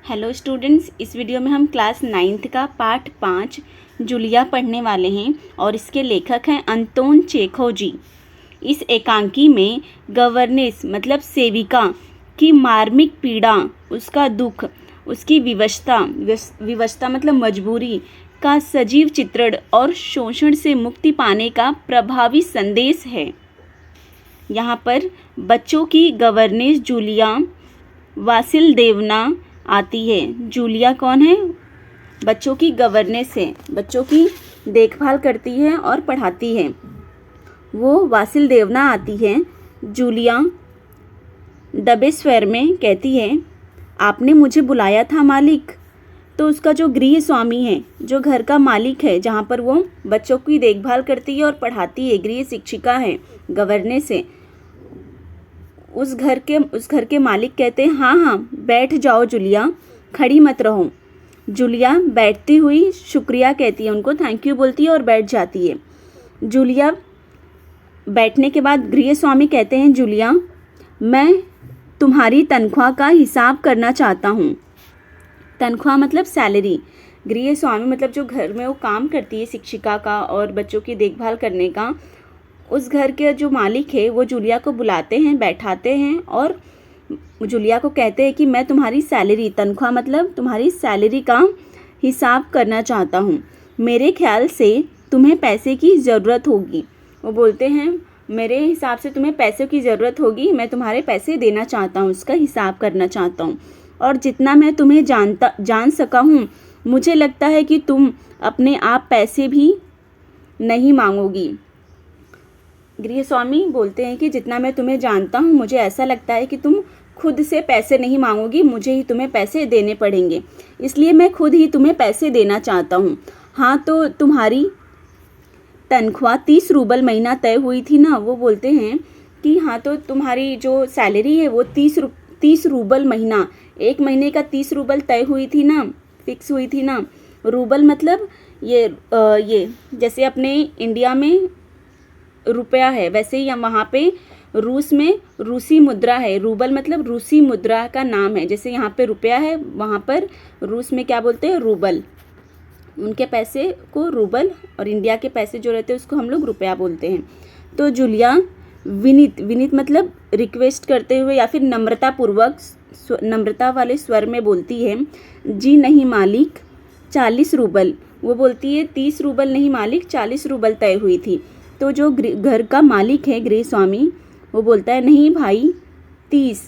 Hello students, इस video में हम क्लास 9th का पार्ट 5 जूलिया पढ़ने वाले हैं और इसके लेखक हैं अंतोन चेखव जी। इस एकांकी में गवर्नेस मतलब सेविका की मार्मिक पीड़ा, उसका दुख, उसकी विवशता मतलब मजबूरी का सजीव चित्रण और शोषण से मुक्ति पाने का प्रभावी संदेश है। यहाँ पर बच्चों की गवर्नेस जूलिया वासिलदेवना आती है। जूलिया कौन है? बच्चों की गवर्नेस है, बच्चों की देखभाल करती है और पढ़ाती है। वो वासिलदेवना आती है। जूलिया दबे स्वर में कहती है, आपने मुझे बुलाया था मालिक। तो उसका जो गृह स्वामी है, जो घर का मालिक है, जहाँ पर वो बच्चों की देखभाल करती है और पढ़ाती है, गृह शिक्षिका है, गवर्नेस है, उस घर के मालिक कहते हैं, हाँ बैठ जाओ जूलिया, खड़ी मत रहो। जूलिया बैठती हुई शुक्रिया कहती है, उनको थैंक यू बोलती है और बैठ जाती है। जूलिया बैठने के बाद गृह स्वामी कहते हैं, जूलिया मैं तुम्हारी तनख्वाह का हिसाब करना चाहता हूँ। तनख्वाह मतलब सैलरी। गृह स्वामी मतलब जो घर में वो काम करती है शिक्षिका का और बच्चों की देखभाल करने का, उस घर के जो मालिक है वो जूलिया को बुलाते हैं, बैठाते हैं और जूलिया को कहते हैं कि मैं तुम्हारी सैलरी, तनख्वाह मतलब तुम्हारी सैलरी का हिसाब करना चाहता हूँ। मेरे ख्याल से तुम्हें पैसे की ज़रूरत होगी। वो बोलते हैं, मेरे हिसाब से तुम्हें पैसों की ज़रूरत होगी, मैं तुम्हारे पैसे देना चाहता हूँ, उसका हिसाब करना चाहता हूँ। और जितना मैं तुम्हें जान सका हूँ, मुझे लगता है कि तुम अपने आप पैसे भी नहीं मांगोगी। गृह स्वामी बोलते हैं कि जितना मैं तुम्हें जानता हूँ, मुझे ऐसा लगता है कि तुम खुद से पैसे नहीं मांगोगी, मुझे ही तुम्हें पैसे देने पड़ेंगे, इसलिए मैं खुद ही तुम्हें पैसे देना चाहता हूँ। हाँ, तो तुम्हारी तनख्वाह 30 रूबल महीना तय हुई थी ना। वो बोलते हैं कि हाँ, तो तुम्हारी जो सैलरी है वो 30 रूबल महीना, एक महीने का 30 रूबल तय हुई थी ना, फिक्स हुई थी ना। रूबल मतलब ये जैसे अपने इंडिया में रुपया है, वैसे ही वहाँ पे रूस में रूसी मुद्रा है। रूबल मतलब रूसी मुद्रा का नाम है। जैसे यहाँ पे रुपया है, वहाँ पर रूस में क्या बोलते हैं? रूबल। उनके पैसे को रूबल और इंडिया के पैसे जो रहते हैं उसको हम लोग रुपया बोलते हैं। तो जूलिया विनीत मतलब रिक्वेस्ट करते हुए या फिर नम्रता वाले स्वर में बोलती है, जी नहीं मालिक, 40 रूबल। वो बोलती है 30 रूबल नहीं मालिक, 40 रूबल तय हुई थी। तो जो घर का मालिक है, गृह स्वामी, वो बोलता है, नहीं भाई 30,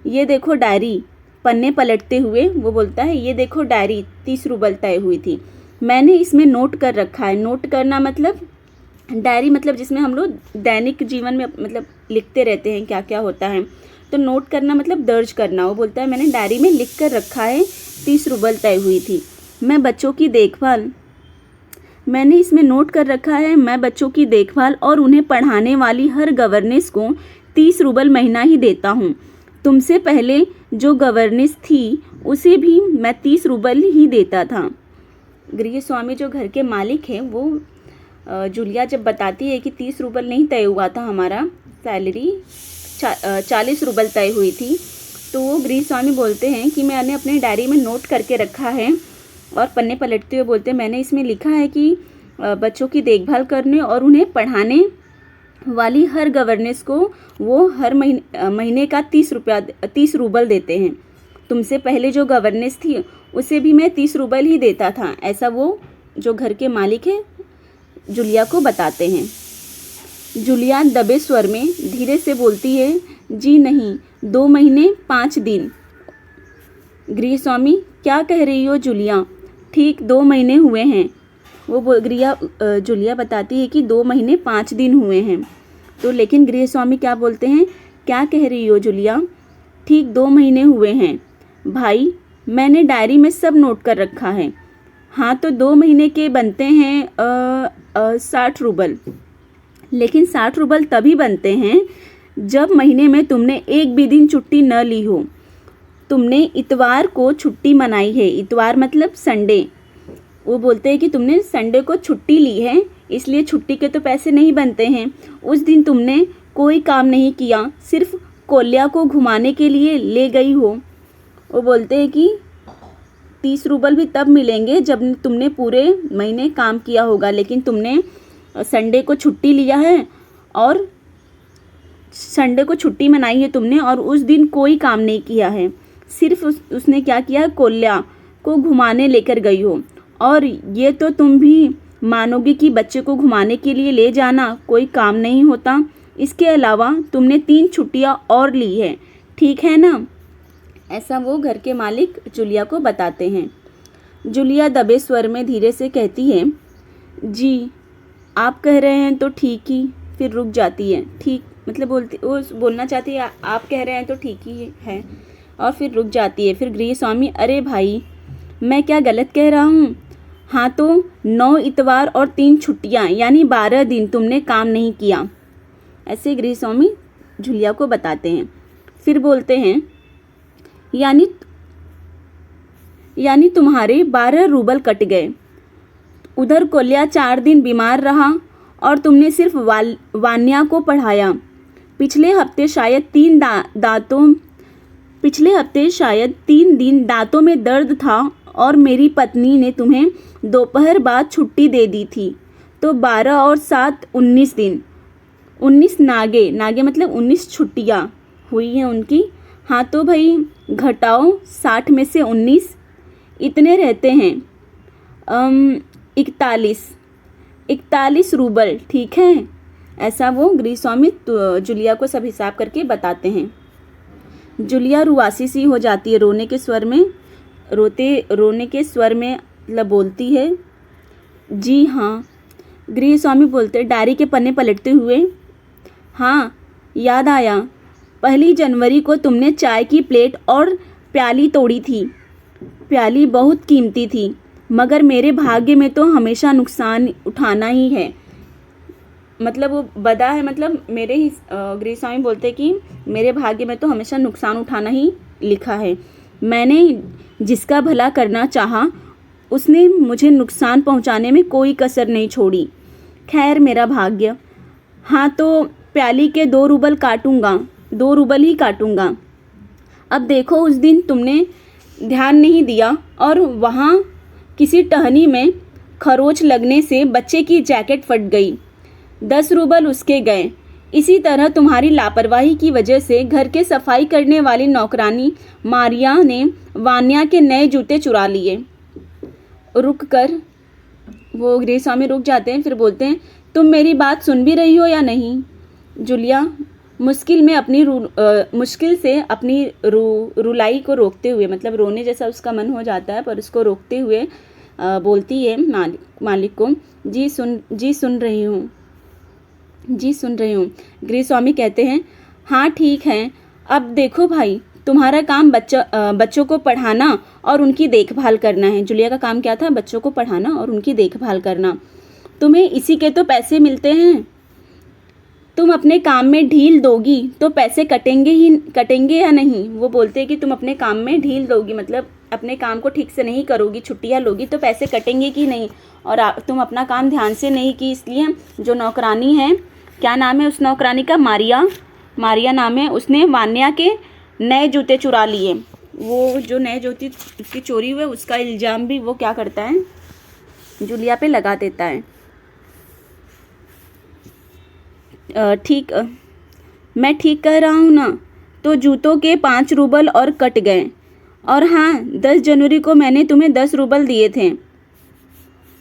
ये देखो डायरी। पन्ने पलटते हुए वो बोलता है, ये देखो डायरी, 30 रूबल तय हुई थी, मैंने इसमें नोट कर रखा है। नोट करना मतलब डायरी मतलब जिसमें हम लोग दैनिक जीवन में मतलब लिखते रहते हैं क्या क्या होता है, तो नोट करना मतलब दर्ज करना। वो बोलता है, मैंने डायरी में लिख कर रखा है, 30 रूबल तय हुई थी। मैंने इसमें नोट कर रखा है, मैं बच्चों की देखभाल और उन्हें पढ़ाने वाली हर गवर्नेस को 30 रूबल महीना ही देता हूँ। तुमसे पहले जो गवर्नेस थी उसे भी मैं 30 रूबल ही देता था। गृह स्वामी जो घर के मालिक हैं, वो जूलिया जब बताती है कि 30 रूबल नहीं तय हुआ था, हमारा सैलरी 40 रूबल तय हुई थी, तो वो गृह स्वामी बोलते हैं कि मैंने अपने डायरी में नोट करके रखा है। और पन्ने पलटते हुए बोलते हैं, मैंने इसमें लिखा है कि बच्चों की देखभाल करने और उन्हें पढ़ाने वाली हर गवर्नेस को वो हर महीने का 30 रूबल देते हैं। तुमसे पहले जो गवर्नेस थी उसे भी मैं 30 रूबल ही देता था। ऐसा वो जो घर के मालिक है जूलिया को बताते हैं। जूलिया दबे स्वर में धीरे से बोलती है, जी नहीं, 2 महीने 5 दिन। गृह स्वामी, क्या कह रही हो जूलिया? ठीक 2 महीने हुए हैं। जूलिया बताती है कि 2 महीने 5 दिन हुए हैं। तो लेकिन गृह स्वामी क्या बोलते हैं, क्या कह रही हो जूलिया? ठीक 2 महीने हुए हैं भाई, मैंने डायरी में सब नोट कर रखा है। हाँ, तो 2 महीने के बनते हैं 60 रूबल। लेकिन 60 रूबल तभी बनते हैं जब महीने में तुमने एक भी दिन छुट्टी न ली हो। तुमने इतवार को छुट्टी मनाई है। इतवार मतलब संडे। वो बोलते हैं कि तुमने संडे को छुट्टी ली है, इसलिए छुट्टी के तो पैसे नहीं बनते हैं। उस दिन तुमने कोई काम नहीं किया, सिर्फ कोल्या को घुमाने के लिए ले गई हो। वो बोलते हैं कि 30 रूबल भी तब मिलेंगे जब तुमने पूरे महीने काम किया होगा, लेकिन तुमने संडे को छुट्टी लिया है और संडे को छुट्टी मनाई है तुमने और उस दिन कोई काम नहीं किया है। सिर्फ उसने क्या किया, कोल्या को घुमाने लेकर गई हो। और ये तो तुम भी मानोगे कि बच्चे को घुमाने के लिए ले जाना कोई काम नहीं होता। इसके अलावा तुमने 3 छुट्टियां और ली है, ठीक है ना? ऐसा वो घर के मालिक जूलिया को बताते हैं। जूलिया दबे स्वर में धीरे से कहती है, जी आप कह रहे हैं तो ठीक ही। फिर रुक जाती है। ठीक मतलब वो बोलना चाहती है आप कह रहे हैं तो ठीक ही है, और फिर रुक जाती है। फिर गृह स्वामी, अरे भाई मैं क्या गलत कह रहा हूँ? हाँ तो 9 इतवार और 3 छुट्टियाँ यानी 12 दिन तुमने काम नहीं किया। ऐसे गृह स्वामी जूलिया को बताते हैं। फिर बोलते हैं यानी तुम्हारे 12 रूबल कट गए। उधर कोल्या 4 दिन बीमार रहा और तुमने सिर्फ वान्या को पढ़ाया। पिछले हफ्ते शायद 3 दिन दांतों में दर्द था और मेरी पत्नी ने तुम्हें दोपहर बाद छुट्टी दे दी थी। तो 12 और 7 19 दिन, 19 नागे मतलब 19 छुट्टियाँ हुई हैं उनकी। हाँ तो भाई घटाओ 60 में से 19, इतने रहते हैं 41 रूबल, ठीक है? ऐसा वो गृह स्वामी जूलिया को सब हिसाब करके बताते हैं। जूलिया रुआसी सी हो जाती है, रोने के स्वर में मतलब बोलती है, जी हाँ। गृह स्वामी बोलते, डायरी के पन्ने पलटते हुए, हाँ याद आया, 1 जनवरी को तुमने चाय की प्लेट और प्याली तोड़ी थी। प्याली बहुत कीमती थी, मगर मेरे भाग्य में तो हमेशा नुकसान उठाना ही है। मतलब वो बदा है, मतलब मेरे ही गृह स्वामी बोलते कि मेरे भाग्य में तो हमेशा नुकसान उठाना ही लिखा है। मैंने जिसका भला करना चाहा उसने मुझे नुकसान पहुंचाने में कोई कसर नहीं छोड़ी। खैर मेरा भाग्य। हाँ तो प्याली के 2 रूबल काटूंगा, 2 रूबल ही काटूंगा। अब देखो उस दिन तुमने ध्यान नहीं दिया और वहाँ किसी टहनी में खरोच लगने से बच्चे की जैकेट फट गई, 10 रूबल उसके गए। इसी तरह तुम्हारी लापरवाही की वजह से घर के सफाई करने वाली नौकरानी मारिया ने वान्या के नए जूते चुरा लिए। रुक कर वो गृह स्वामी रुक जाते हैं। फिर बोलते हैं, तुम मेरी बात सुन भी रही हो या नहीं? जूलिया मुश्किल से अपनी रुलाई को रोकते हुए, मतलब रोने जैसा उसका मन हो जाता है पर उसको रोकते हुए बोलती है मालिक को, जी सुन रही हूँ। गृह स्वामी कहते हैं, हाँ ठीक है। अब देखो भाई, तुम्हारा काम बच्चों को पढ़ाना और उनकी देखभाल करना है। जूलिया का काम क्या था? बच्चों को पढ़ाना और उनकी देखभाल करना। तुम्हें इसी के तो पैसे मिलते हैं। तुम अपने काम में ढील दोगी तो पैसे कटेंगे या नहीं? वो बोलते हैं कि तुम अपने काम में ढील दोगी, मतलब अपने काम को ठीक से नहीं करोगी, छुट्टियाँ लोगी तो पैसे कटेंगे कि नहीं? और तुम अपना काम ध्यान से नहीं की, इसलिए जो नौकरानी है, क्या नाम है उस नौकरानी का? मारिया नाम है। उसने वान्या के नए जूते चुरा लिए। वो जो नए जूते उसकी चोरी हुए उसका इल्ज़ाम भी वो क्या करता है, जूलिया पे लगा देता है। मैं ठीक कह रहा हूँ ना? तो जूतों के 5 रूबल और कट गए। और हाँ, 10 जनवरी को मैंने तुम्हें 10 रूबल दिए थे।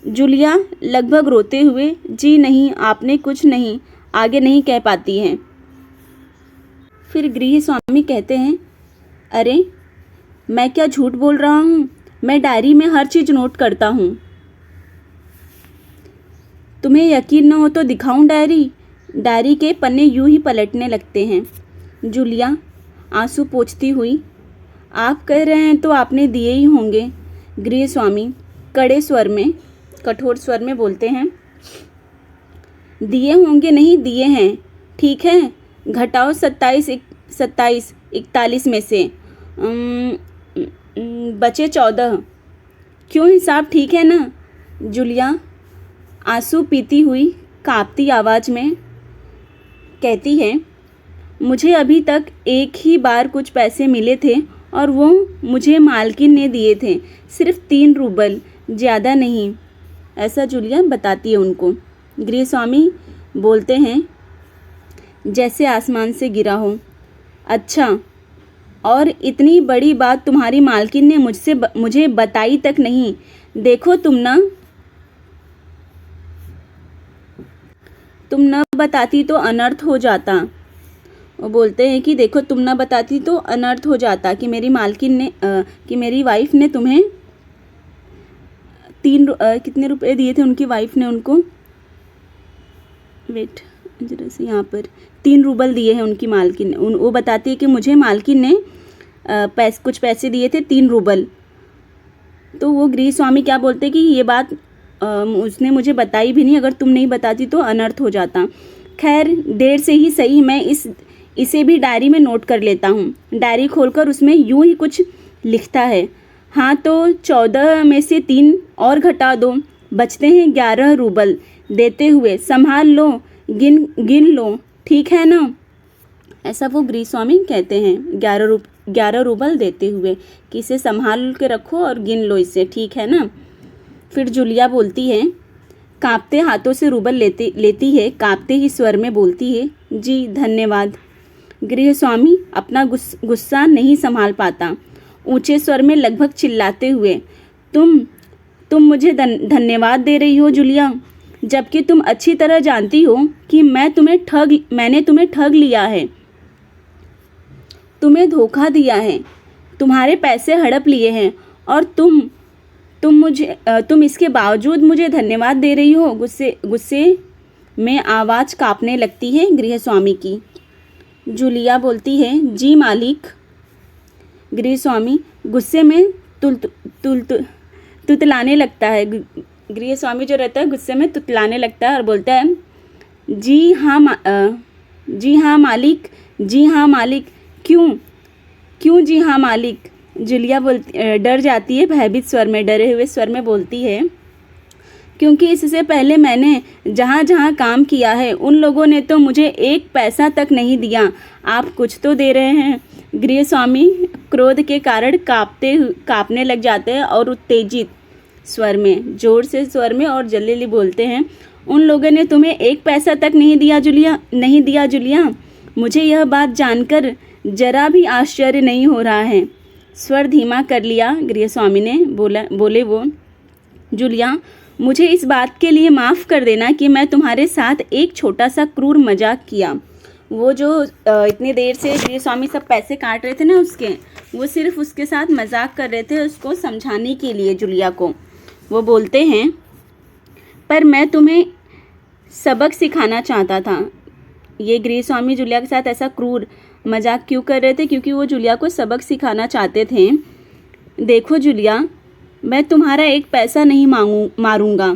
जूलिया लगभग रोते हुए, जी नहीं, आपने कुछ नहीं, आगे नहीं कह पाती हैं। फिर गृह स्वामी कहते हैं, अरे मैं क्या झूठ बोल रहा हूँ? मैं डायरी में हर चीज़ नोट करता हूँ। तुम्हें यकीन न हो तो दिखाऊं डायरी? डायरी के पन्ने यूं ही पलटने लगते हैं। जूलिया आंसू पोंछती हुई, आप कह रहे हैं तो आपने दिए ही होंगे। गृह स्वामी कठोर स्वर में बोलते हैं, दिए होंगे नहीं, दिए हैं, ठीक है? घटाओ 41 में से बचे 14। क्यों, हिसाब ठीक है ना? जूलिया आंसू पीती हुई कांपती आवाज़ में कहती है, मुझे अभी तक एक ही बार कुछ पैसे मिले थे और वो मुझे मालकिन ने दिए थे, सिर्फ 3 रूबल, ज़्यादा नहीं, ऐसा जूलिया बताती है उनको। गृहस्वामी बोलते हैं जैसे आसमान से गिरा हो। अच्छा, और इतनी बड़ी बात तुम्हारी मालकिन ने मुझे बताई तक नहीं। देखो तुम न बताती तो अनर्थ हो जाता। वो बोलते हैं कि देखो तुम न बताती तो अनर्थ हो जाता कि मेरी मालकिन ने कि मेरी वाइफ ने तुम्हें कितने रुपए दिए थे उनकी वाइफ ने उनको, वेट जरा से, यहाँ पर 3 रूबल दिए हैं उनकी मालकिन ने। वो बताती है कि मुझे मालकिन ने कुछ पैसे दिए थे, 3 रूबल। तो वो गृहस्वामी क्या बोलते हैं कि ये बात उसने मुझे बताई भी नहीं, अगर तुम नहीं बताती तो अनर्थ हो जाता। खैर देर से ही सही, मैं इसे भी डायरी में नोट कर लेता हूँ। डायरी खोलकर उसमें यूं ही कुछ लिखता है। हाँ तो 14 में से 3 और घटा दो, बचते हैं 11 रूबल। देते हुए संभाल लो, गिन लो, ठीक है ना, ऐसा वो गृहस्वामी कहते हैं 11 रूबल देते हुए कि इसे संभाल के रखो और गिन लो इसे, ठीक है ना। फिर जूलिया बोलती है, कांपते हाथों से रूबल लेती है, कांपते ही स्वर में बोलती है, जी धन्यवाद। गृहस्वामी अपना गुस्सा नहीं संभाल पाता, ऊंचे स्वर में लगभग चिल्लाते हुए, तुम मुझे धन्यवाद दे रही हो जूलिया, जबकि तुम अच्छी तरह जानती हो कि मैंने तुम्हें ठग लिया है, तुम्हें धोखा दिया है, तुम्हारे पैसे हड़प लिए हैं, और तुम इसके बावजूद मुझे धन्यवाद दे रही हो। गुस्से में आवाज़ कांपने लगती है गृहस्वामी की। जूलिया बोलती है, जी मालिक। गृहस्वामी गुस्से में तुतलाने लगता है। गृहस्वामी जो रहता है गुस्से में तुतलाने लगता है और बोलता है, जी हाँ मालिक, जी हाँ मालिक। क्यों जी हाँ मालिक? जूलिया डर जाती है, भयभीत स्वर में, डरे हुए स्वर में बोलती है, क्योंकि इससे पहले मैंने जहाँ जहाँ काम किया है उन लोगों ने तो मुझे 1 पैसा तक नहीं दिया, आप कुछ तो दे रहे हैं। गृहस्वामी क्रोध के कारण कांपने लग जाते हैं और उत्तेजित स्वर में, जोर से स्वर में और जल्दी बोलते हैं, उन लोगों ने तुम्हें 1 पैसा तक नहीं दिया जूलिया। मुझे यह बात जानकर जरा भी आश्चर्य नहीं हो रहा है। स्वर धीमा कर लिया गृहस्वामी ने, बोले वो, जूलिया मुझे इस बात के लिए माफ़ कर देना कि मैं तुम्हारे साथ एक छोटा सा क्रूर मजाक किया। वो जो इतनी देर से गृहस्वामी सब पैसे काट रहे थे ना उसके, वो सिर्फ उसके साथ मजाक कर रहे थे, उसको समझाने के लिए जूलिया को। वो बोलते हैं, पर मैं तुम्हें सबक सिखाना चाहता था। ये गृहस्वामी जूलिया के साथ ऐसा क्रूर मजाक क्यों कर रहे थे? क्योंकि वो जूलिया को सबक सिखाना चाहते थे। देखो जूलिया, मैं तुम्हारा 1 पैसा नहीं मारूंगा।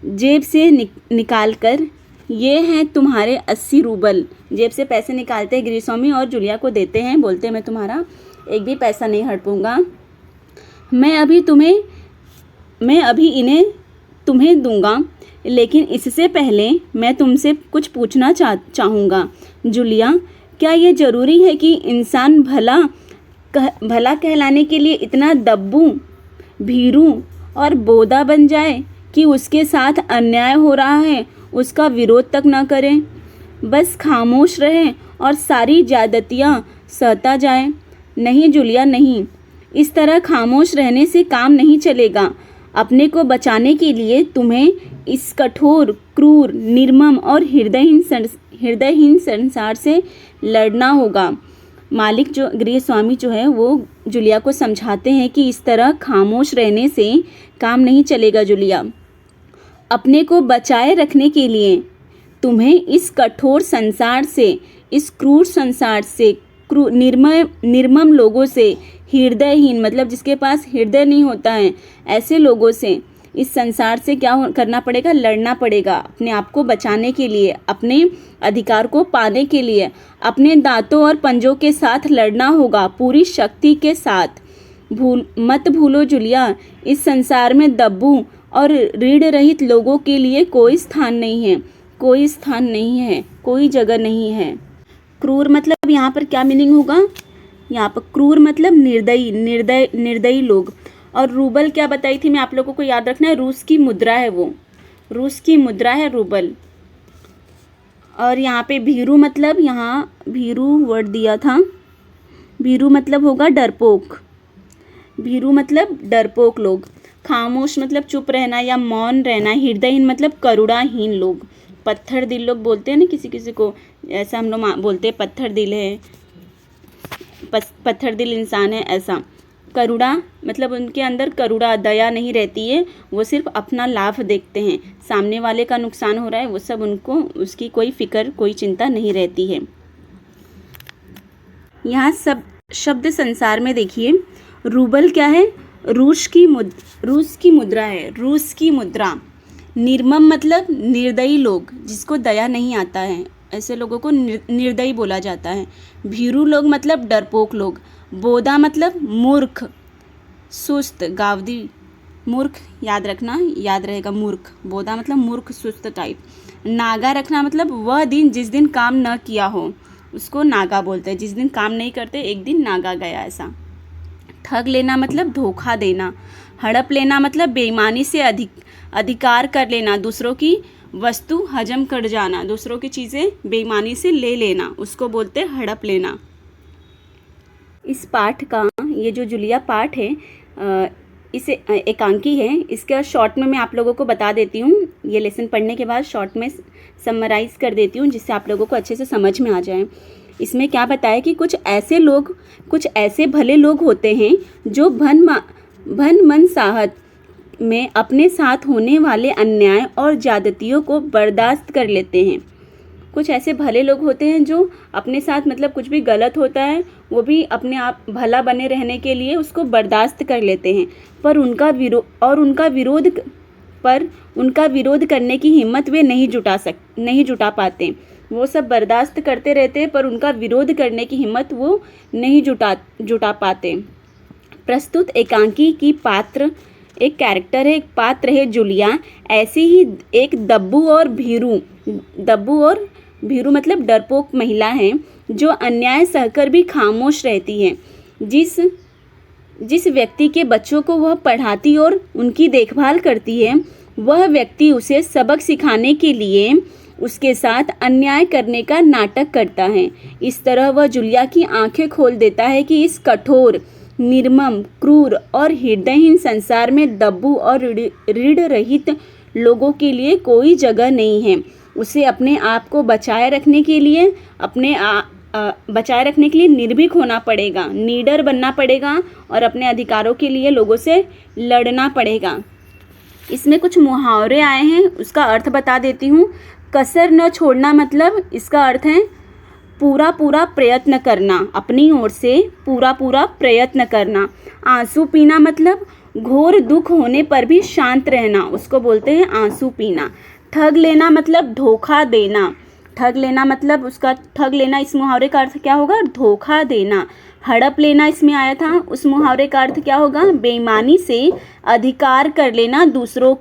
जेब से निकाल कर, ये हैं तुम्हारे 80 रूबल। जेब से पैसे निकालते हैं गृहस्वामी और जूलिया को देते हैं, बोलते हैं मैं तुम्हारा 1 भी पैसा नहीं हड़पूंगा। मैं अभी इन्हें तुम्हें दूंगा, लेकिन इससे पहले मैं तुमसे कुछ पूछना चाहूँगा। जूलिया, क्या ये ज़रूरी है कि इंसान भला कहलाने के लिए इतना दब्बू, भीरू और बोदा बन जाए कि उसके साथ अन्याय हो रहा है उसका विरोध तक न करें, बस खामोश रहें और सारी ज्यादतियाँ सहता जाए? नहीं जूलिया, नहीं, इस तरह खामोश रहने से काम नहीं चलेगा। अपने को बचाने के लिए तुम्हें इस कठोर, क्रूर, निर्मम और हृदयहीन संसार से लड़ना होगा। मालिक जो गृहस्वामी जो है वो जूलिया को समझाते हैं कि इस तरह खामोश रहने से काम नहीं चलेगा जूलिया। अपने को बचाए रखने के लिए तुम्हें इस कठोर संसार से, इस क्रूर संसार से, निर्मम लोगों से, हृदयहीन मतलब जिसके पास हृदय नहीं होता है, ऐसे लोगों से, इस संसार से क्या करना पड़ेगा? लड़ना पड़ेगा। अपने आप को बचाने के लिए, अपने अधिकार को पाने के लिए अपने दांतों और पंजों के साथ लड़ना होगा, पूरी शक्ति के साथ। मत भूलो जूलिया, इस संसार में दब्बू और ऋण रहित लोगों के लिए कोई स्थान नहीं है, कोई स्थान नहीं है, कोई जगह नहीं है। क्रूर मतलब यहाँ पर क्या मीनिंग होगा? यहाँ पर क्रूर मतलब निर्दयी, निर्दयी लोग। और रूबल क्या बताई थी मैं, आप लोगों को याद रखना है, रूस की मुद्रा है, वो रूस की मुद्रा है रूबल। और यहाँ पे भीरू मतलब, यहाँ भीरू वर्ड दिया था, भीरू मतलब होगा डरपोक, भीरू मतलब डरपोक लोग। खामोश मतलब चुप रहना या मौन रहना। हृदयहीन मतलब करुणाहीन लोग। पत्थर दिल लोग बोलते हैं ना किसी किसी को, ऐसा हम लोग बोलते हैं पत्थर दिल है, पत्थर दिल इंसान है, ऐसा। करुणा मतलब उनके अंदर करुणा, दया नहीं रहती है, वो सिर्फ अपना लाभ देखते हैं, सामने वाले का नुकसान हो रहा है वो सब उनको, उसकी कोई फिक्र कोई चिंता नहीं रहती है। यहाँ सब शब्द संसार में देखिए, रूबल क्या है, रूस की मुद्रा है, रूस की मुद्रा। निर्मम मतलब निर्दयी लोग, जिसको दया नहीं आता है, ऐसे लोगों को निर्दयी बोला जाता है। भीरू लोग मतलब डरपोक लोग। बोधा मतलब मूर्ख, सुस्त, गावदी, मूर्ख याद रखना, याद रहेगा मूर्ख। बोधा मतलब मूर्ख, सुस्त टाइप। नागा रखना मतलब वह दिन जिस दिन काम न किया हो, उसको नागा बोलते हैं। जिस दिन काम नहीं करते एक दिन नागा गया, ऐसा। ठग लेना मतलब धोखा देना। हड़प लेना मतलब बेईमानी से अधिकार कर लेना, दूसरों की वस्तु हजम कर जाना, दूसरों की चीज़ें बेईमानी से ले लेना, उसको बोलते हैं हड़प लेना। इस पाठ का, ये जो जुलिया पाठ है, इसे एकांकी है, इसका शॉर्ट में मैं आप लोगों को बता देती हूँ। ये लेसन पढ़ने के बाद शॉर्ट में समराइज़ कर देती हूँ, जिससे आप लोगों को अच्छे से समझ में आ जाए। इसमें क्या बताया कि कुछ ऐसे भले लोग होते हैं जो भन मन साहत में अपने साथ होने वाले अन्याय और ज्यादतियों को बर्दाश्त कर लेते हैं। कुछ ऐसे भले लोग होते हैं जो अपने साथ मतलब कुछ भी गलत होता है वो भी अपने आप भला बने रहने के लिए उसको बर्दाश्त कर लेते हैं, पर उनका विरोध करने की हिम्मत वे नहीं जुटा पाते। वो सब बर्दाश्त करते रहते हैं पर उनका विरोध करने की हिम्मत वो नहीं जुटा पाते। प्रस्तुत एकांकी की पात्र एक कैरेक्टर है, एक पात्र है जुलिया। ऐसी ही एक दब्बू और भीरू मतलब डरपोक महिला है जो अन्याय सहकर भी खामोश रहती है। जिस व्यक्ति के बच्चों को वह पढ़ाती और उनकी देखभाल करती है, वह व्यक्ति उसे सबक सिखाने के लिए उसके साथ अन्याय करने का नाटक करता है। इस तरह वह जुलिया की आंखें खोल देता है कि इस कठोर, निर्मम, क्रूर और हृदयहीन संसार में दब्बू और ऋण रहित लोगों के लिए कोई जगह नहीं है। उसे अपने आप को बचाए रखने के लिए निर्भीक होना पड़ेगा, नीडर बनना पड़ेगा और अपने अधिकारों के लिए लोगों से लड़ना पड़ेगा। इसमें कुछ मुहावरे आए हैं, उसका अर्थ बता देती हूँ। कसर न छोड़ना मतलब इसका अर्थ है पूरा प्रयत्न करना, अपनी ओर से पूरा प्रयत्न करना। आंसू पीना मतलब घोर दुख होने पर भी शांत रहना, उसको बोलते हैं आंसू पीना। ठग लेना मतलब धोखा देना। ठग लेना मतलब ठग लेना, इस मुहावरे का अर्थ क्या होगा, धोखा देना। हड़प लेना इसमें आया था, उस मुहावरे का अर्थ क्या होगा, बेईमानी से अधिकार कर लेना, दूसरों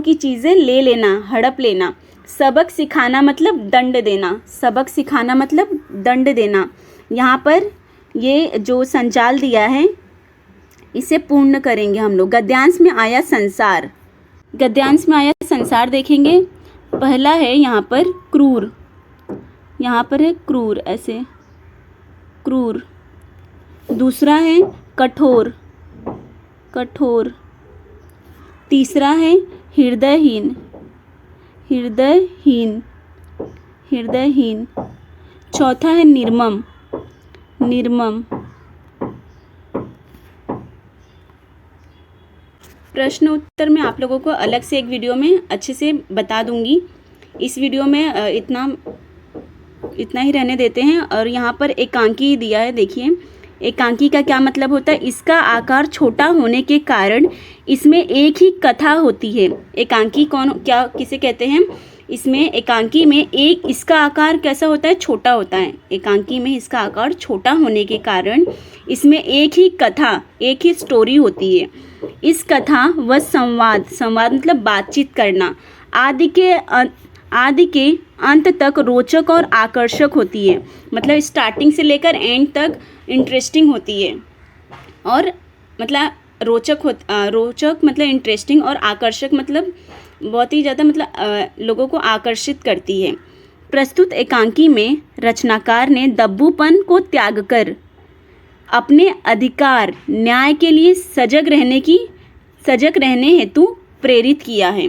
की चीज़ें ले लेना, हड़प लेना। सबक सिखाना मतलब दंड देना, सबक सिखाना मतलब दंड देना। यहाँ पर ये जो संचाल दिया है इसे पूर्ण करेंगे हम लोग। गद्यांश में आया संसार, गद्यांश में आया संसार देखेंगे। पहला है यहाँ पर क्रूर, यहाँ पर है क्रूर, ऐसे क्रूर। दूसरा है कठोर, कठोर। तीसरा है हृदयहीन, हृदयहीन, हृदयहीन। चौथा है निर्मम, निर्मम। प्रश्न उत्तर मैं आप लोगों को अलग से एक वीडियो में अच्छे से बता दूंगी। इस वीडियो में इतना ही रहने देते हैं। और यहाँ पर एकांकी दिया है, देखिए एकांकी का क्या मतलब होता है। इसका आकार छोटा होने के कारण इसमें एक ही कथा होती है। एकांकी किसे कहते हैं, इसमें एकांकी में इसका आकार कैसा होता है, छोटा होता है। एकांकी में इसका आकार छोटा होने के कारण इसमें एक ही कथा, एक ही स्टोरी होती है। इस कथा व संवाद मतलब बातचीत करना आदि के अंत तक रोचक और आकर्षक होती है। मतलब स्टार्टिंग से लेकर एंड तक इंटरेस्टिंग होती है और मतलब रोचक मतलब इंटरेस्टिंग और आकर्षक मतलब बहुत ही ज़्यादा मतलब लोगों को आकर्षित करती है। प्रस्तुत एकांकी में रचनाकार ने दब्बूपन को त्याग कर अपने अधिकार न्याय के लिए सजग रहने हेतु प्रेरित किया है।